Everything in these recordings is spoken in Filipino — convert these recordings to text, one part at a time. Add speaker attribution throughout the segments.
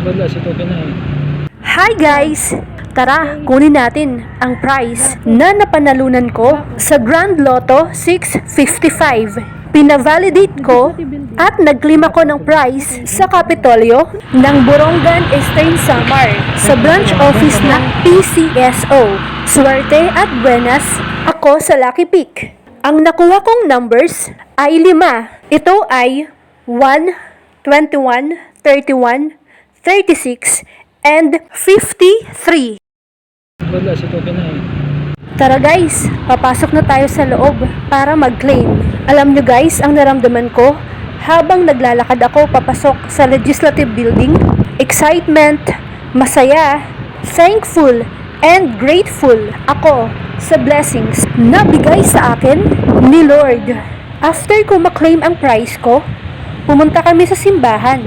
Speaker 1: Wala, si Toke na eh.
Speaker 2: Hi guys! Tara, kunin natin ang prize na napanalunan ko sa Grand Lotto 655. Pinavalidate ko at nag-claim ako ng prize sa Kapitolyo ng Borongan Eastern Samar sa branch office ng PCSO. Swerte at buenas ako sa Lucky Pick. Ang nakuha kong numbers ay 5. Ito ay 1, 21, 31, 36, and 53.
Speaker 1: Wala, si Toke na eh.
Speaker 2: Tara guys, papasok na tayo sa loob para mag-claim. Alam nyo guys, ang naramdaman ko habang naglalakad ako papasok sa Legislative Building, excitement, masaya, thankful, and grateful ako sa blessings na bigay sa akin ni Lord. After ko ma-claim ang prize ko, pumunta kami sa simbahan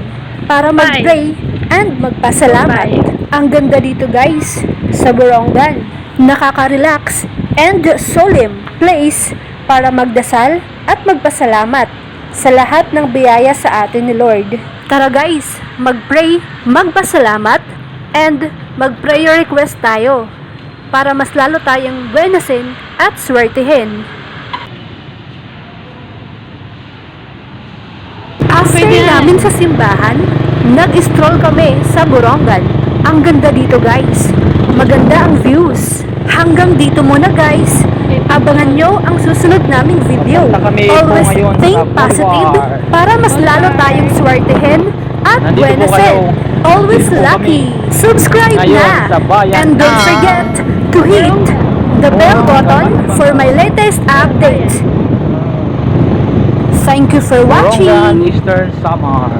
Speaker 2: para mag-pray and magpasalamat. Ang ganda dito guys, sa Borongan. Nakaka-relax and solemn place para magdasal at magpasalamat sa lahat ng biyaya sa atin ni Lord. Tara guys, mag-pray, magpasalamat, and mag-prayer request tayo para mas lalo tayong buenasin at swertihin. After namin sa simbahan, nag-stroll kami sa Borongan. Ang ganda dito guys. Maganda ang views. Hanggang dito muna guys. Abangan nyo ang susunod naming video. Always think positive para mas lalo tayong swertihin at buenasin. Always lucky. Subscribe na. And don't forget to hit the bell button for my latest update. Thank you for watching.
Speaker 1: Eastern Samar.